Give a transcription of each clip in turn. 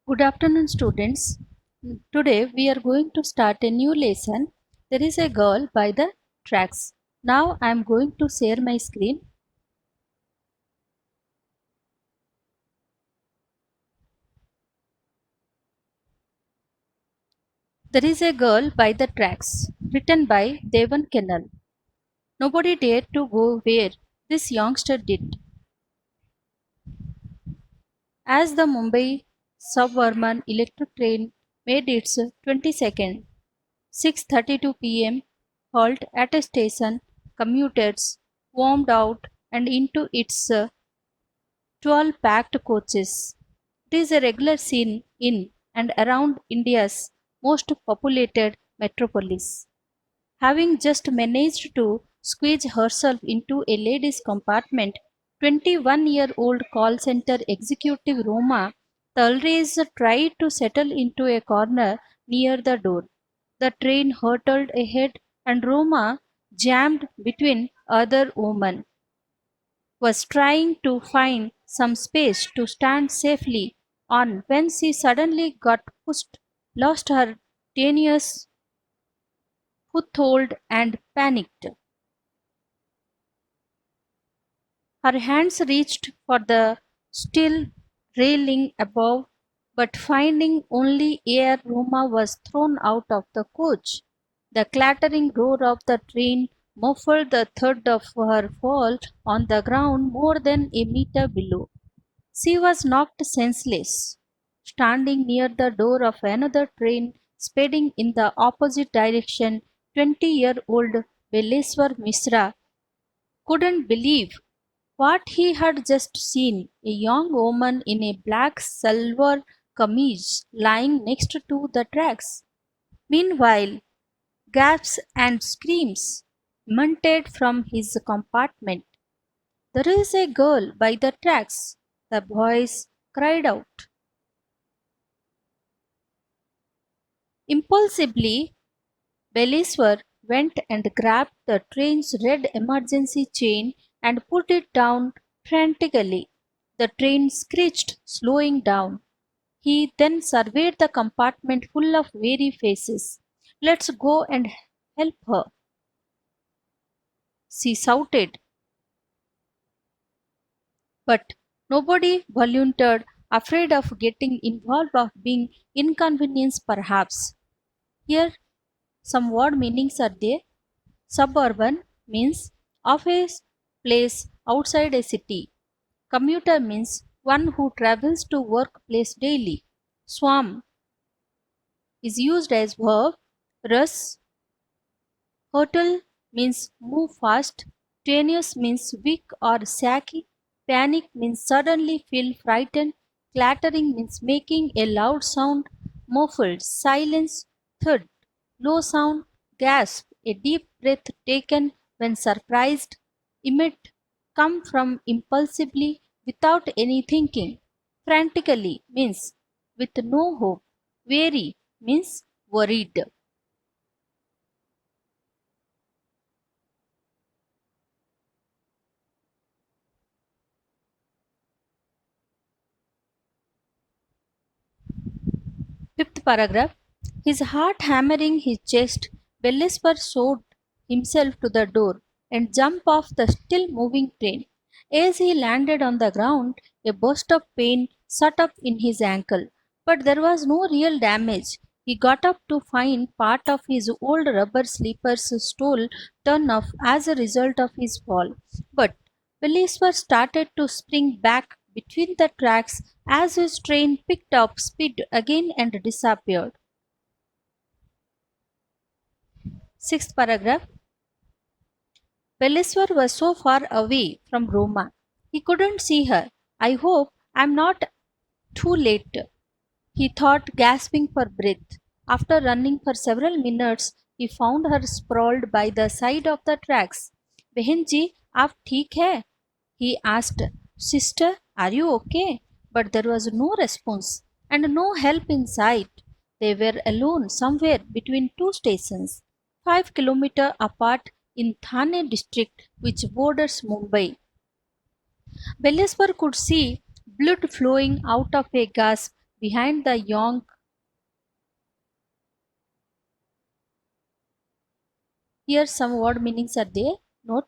Good afternoon, students. Today we are going to start a new lesson. There is a girl by the tracks. Now I am going to share my screen. There is a girl by the tracks, written by Devan Kennel. Nobody dared to go where this youngster did. As the Mumbai suburban electric train made its 22nd 6:32 p.m. halt at a station, commuters warmed out and into its 12 packed coaches. It is a regular scene in and around India's most populated metropolis. Having just managed to squeeze herself into a ladies' compartment, 21-year-old call center executive Roma Talrez tried to settle into a corner near the door. The train hurtled ahead and Roma, jammed between other women, was trying to find some space to stand safely on when she suddenly got pushed, lost her tenuous foothold and panicked. Her hands reached for the steel railing above, but finding only air, Roma was thrown out of the coach. The clattering roar of the train muffled the thud of her fall on the ground more than a meter below. She was knocked senseless, standing near the door of another train speeding in the opposite direction. 20-year-old Beleswar Misra couldn't believe what he had just seen, a young woman in a black silver kameez lying next to the tracks. Meanwhile, gasps and screams emanated from his compartment. There is a girl by the tracks, the boys cried out. Impulsively, Beliswer went and grabbed the train's red emergency chain and put it down frantically. The train screeched, slowing down. He then surveyed the compartment full of weary faces. Let's go and help her, she shouted, but nobody volunteered, afraid of getting involved, of being inconvenienced perhaps. Here, some word meanings are there. Suburban means of a place outside a city. Commuter means one who travels to workplace daily. Swam is used as verb. Rush, hurtle means move fast. Tenuous means weak or shaky. Panic means suddenly feel frightened. Clattering means making a loud sound. Muffled, silence, thud, low sound, gasp, a deep breath taken when surprised. Emit, come from impulsively without any thinking. Frantically means with no hope. Weary means worried. Fifth paragraph. His heart hammering his chest, Bellisper showed himself to the door and jumped off the still moving train. As he landed on the ground, a burst of pain shot up in his ankle, but there was no real damage. He got up to find part of his old rubber slippers stole torn off as a result of his fall. But Bellisper started to spring back between the tracks as his train picked up speed again and disappeared. Sixth paragraph. Belliswar was so far away from Roma. He couldn't see her. I hope I'm not too late, he thought, gasping for breath. After running for several minutes, he found her sprawled by the side of the tracks. बहन जी आप ठीक है? He asked. Sister, are you okay? But there was no response and no help in sight. They were alone somewhere between two stations, 5 kilometers apart in Thane district, which borders Mumbai. Beleswar could see blood flowing out of a gasp behind the young. Here some word meanings are there. Note.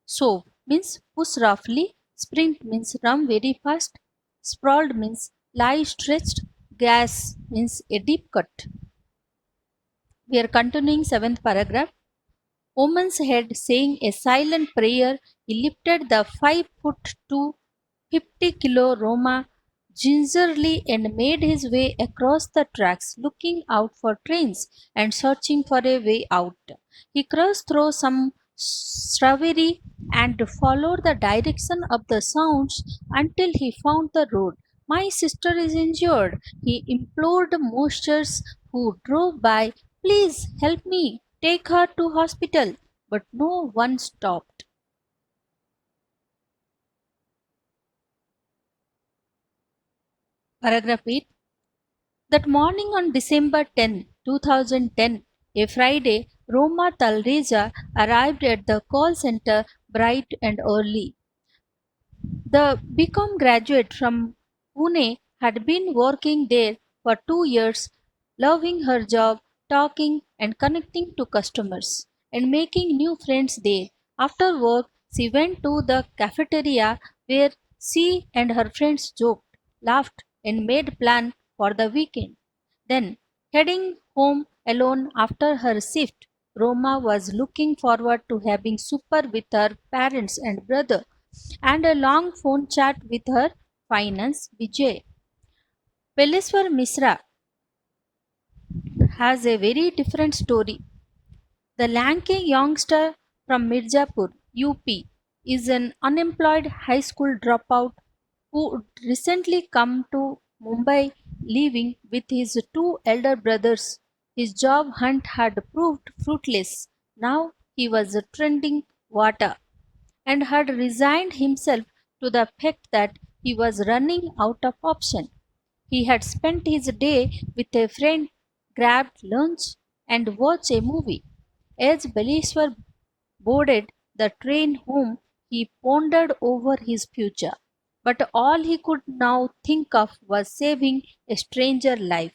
Shove means push roughly. Sprint means run very fast. Sprawled means lie stretched. Gas means a deep cut. We are continuing seventh paragraph. Woman's head saying a silent prayer, he lifted the 5 foot to 50 kilo Roma gingerly and made his way across the tracks, looking out for trains and searching for a way out. He crossed through some shrubbery and followed the direction of the sounds until he found the road. My sister is injured, he implored monsters who drove by. Please help me, take her to hospital. But no one stopped. Paragraph 8. That morning on December 10, 2010, a Friday, Roma Talreja arrived at the call center bright and early. The BCom graduate from Pune had been working there for 2 years, loving her job, talking and connecting to customers, and making new friends there. After work, she went to the cafeteria where she and her friends joked, laughed, and made plans for the weekend. Then, heading home alone after her shift, Roma was looking forward to having supper with her parents and brother and a long phone chat with her finance Vijay. Peleswar Misra has a very different story. The lanky youngster from Mirzapur, UP, is an unemployed high school dropout who recently come to Mumbai living with his two elder brothers. His job hunt had proved fruitless. Now he was trending water and had resigned himself to the fact that he was running out of option. He had spent his day with a friend, grabbed lunch, and watched a movie. As Baleshwar boarded the train home, he pondered over his future. But all he could now think of was saving a stranger life.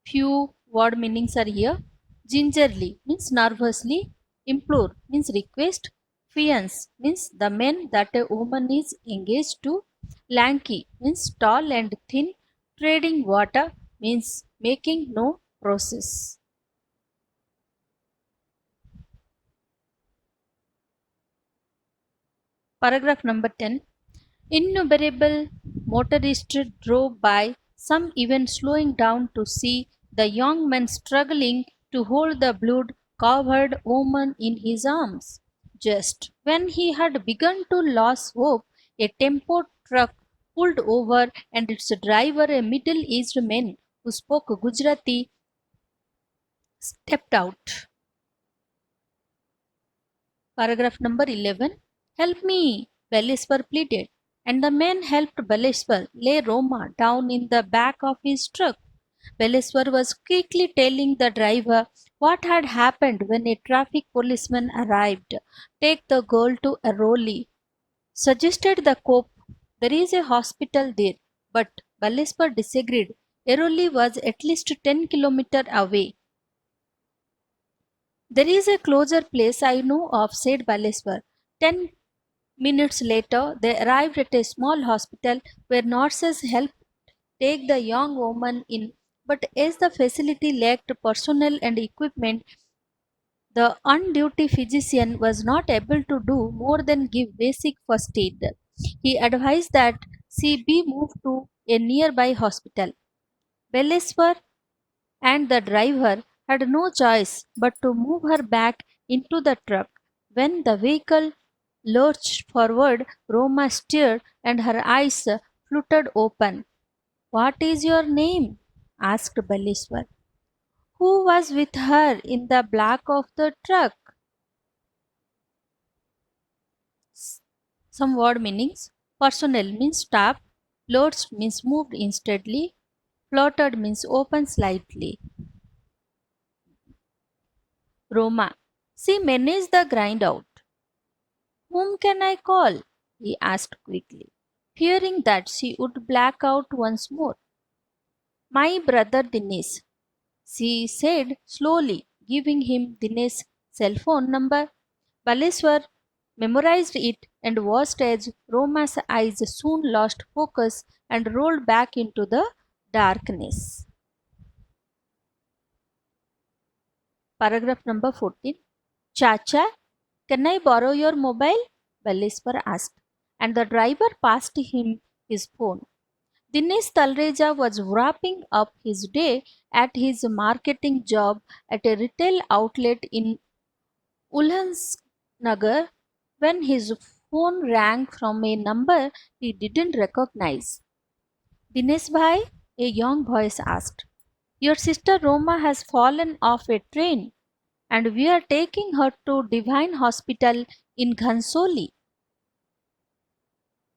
Few word meanings are here. Gingerly means nervously. Implore means request. Fiance means the man that a woman is engaged to. Lanky means tall and thin. Trading water means making no process. Paragraph number 10. Innumerable motorists drove by, some even slowing down to see the young man struggling to hold the blood covered woman in his arms. Just when he had begun to lose hope, a tempo truck pulled over and its driver, a middle aged man who spoke Gujarati, stepped out. Paragraph number 11. Help me, Baleswar pleaded, and the man helped Baleswar lay Roma down in the back of his truck. Baleswar was quickly telling the driver what had happened when a traffic policeman arrived. Take the girl to Airoli, suggested the cop. There is a hospital there, but Baleswar disagreed. Airoli was at least 10 kilometers away. There is a closer place I know of, said Baleswar. 10 minutes later, they arrived at a small hospital where nurses helped take the young woman in. But as the facility lacked personnel and equipment, the on duty physician was not able to do more than give basic first aid. He advised that she be moved to a nearby hospital. Baleswar and the driver had no choice but to move her back into the truck. When the vehicle lurched forward, Roma stared and her eyes fluttered open. What is your name? Asked Baleswar. Who was with her in the back of the truck? Some word meanings. Personnel means staff. Lurched means moved instantly. Fluttered means open slightly. Roma. She managed the grind out. Whom can I call? He asked quickly, fearing that she would black out once more. My brother Dinesh, she said slowly, giving him Dinesh's cell phone number. Baleswar memorized it and watched as Roma's eyes soon lost focus and rolled back into the darkness. Paragraph number 14. Chacha, can I borrow your mobile? Baleswar asked, and the driver passed him his phone. Dinesh Talreja was wrapping up his day at his marketing job at a retail outlet in Ulhansnagar when his phone rang from a number he didn't recognize. Dinesh bhai, a young voice asked, your sister Roma has fallen off a train and we are taking her to Divine Hospital in Ghansoli.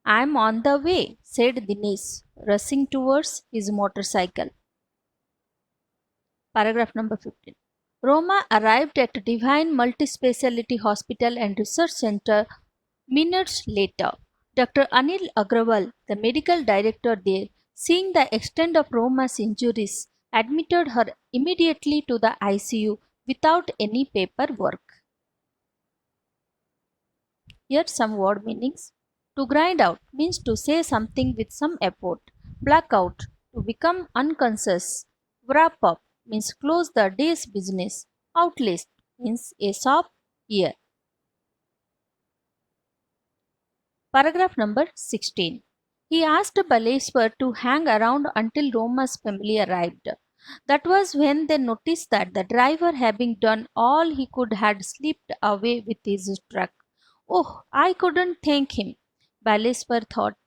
I'm on the way, said Dinesh, rushing towards his motorcycle. Paragraph number 15. Roma arrived at Divine Multispeciality Hospital and Research Center minutes later. Dr. Anil Agrawal, the medical director there, seeing the extent of Roma's injuries, admitted her immediately to the ICU without any paperwork. Here some word meanings. To grind out means to say something with some effort. Black out, to become unconscious. Wrap up means close the day's business. Outlist means a sharp ear. Paragraph number 16. He asked Baleswar to hang around until Roma's family arrived. That was when they noticed that the driver, having done all he could, had slipped away with his truck. Oh, I couldn't thank him, Baleswar thought.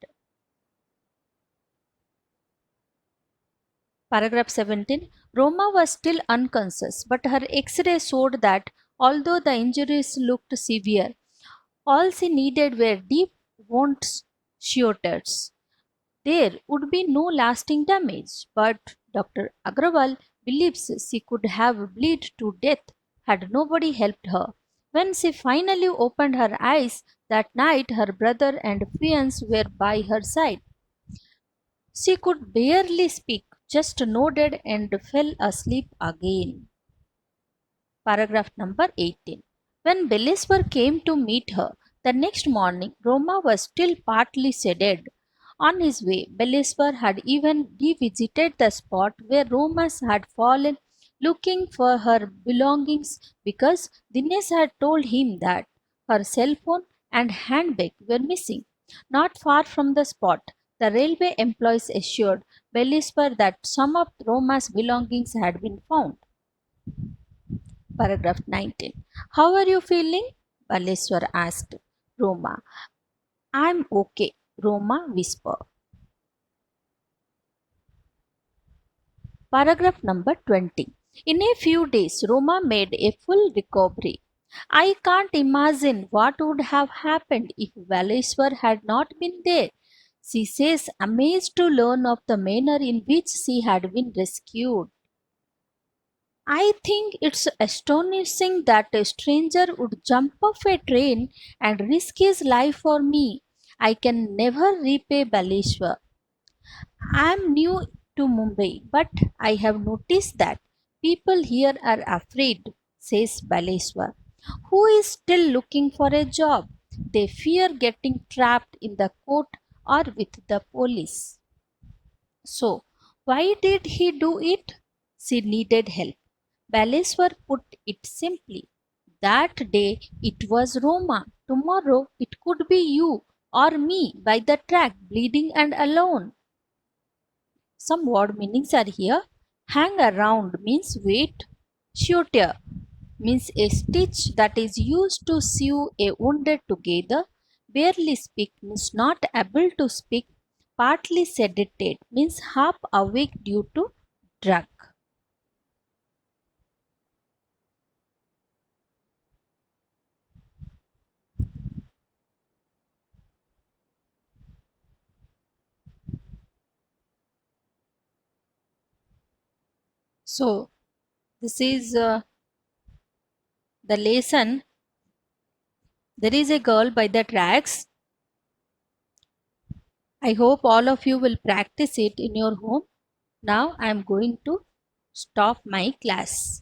Paragraph 17. Roma was still unconscious, but her x ray showed that although the injuries looked severe, all she needed were deep wounds shooters. There would be no lasting damage, but Dr. Agrawal believes she could have bled to death had nobody helped her. When she finally opened her eyes that night, her brother and fiance were by her side. She could barely speak, just nodded and fell asleep again. Paragraph number 18. When Beleswar came to meet her the next morning, Roma was still partly sedated. On his way, Beleswar had even revisited the spot where Romas had fallen looking for her belongings because Dinesh had told him that her cell phone and handbag were missing. Not far from the spot, the railway employees assured Beleswar that some of Roma's belongings had been found. Paragraph 19. How are you feeling? Baleswar asked Roma. I'm okay, Roma whispered. Paragraph number 20. In a few days, Roma made a full recovery. I can't imagine what would have happened if Baleswar had not been there. She says, amazed to learn of the manner in which she had been rescued. I think it's astonishing that a stranger would jump off a train and risk his life for me. I can never repay Baleshwar. I am new to Mumbai, but I have noticed that people here are afraid, says Baleshwar, who is still looking for a job. They fear getting trapped in the court or with the police. So, why did he do it? She needed help. Baleswar put it simply. That day it was Roma. Tomorrow it could be you or me by the track, bleeding and alone. Some word meanings are here. Hang around means wait. Suture means a stitch that is used to sew a wounded together. Barely speak means not able to speak. Partly sedated means half awake due to drug. So, this is the lesson There is a girl by the tracks. I hope all of you will practice it in your home. Now I am going to stop my class.